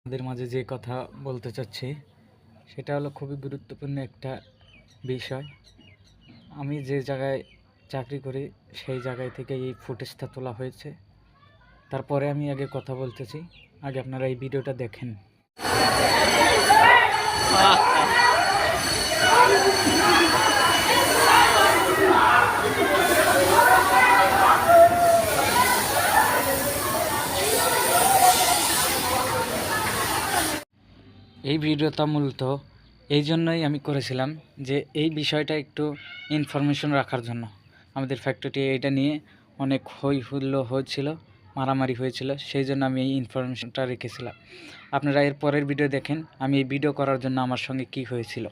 আমাদের মাঝে যে কথা বলতে চাচ্ছি সেটা হলো খুবই গুরুত্বপূর্ণ একটা বিষয়। আমি যে জায়গায় চাকরি করি সেই জায়গায় থেকে এই ফুটেজটা তোলা হয়েছে। তারপরে আমি আগে কথা বলতেছি, আগে আপনারা এই ভিডিওটা দেখেন। এই ভিডিওটা মূলত এই জন্যই আমি করেছিলাম যে এই বিষয়টা একটু ইনফরমেশন রাখার জন্য। আমাদের ফ্যাক্টরি এটা নিয়ে অনেক হই হুল্লো হয়েছিল, মারামারি হয়েছিল, সেই জন্য আমি এই ইনফরমেশনটা রেখেছিলাম। আপনারা এর পরের ভিডিও দেখেন আমি এই ভিডিও করার জন্য আমার সঙ্গে কি হয়েছিল।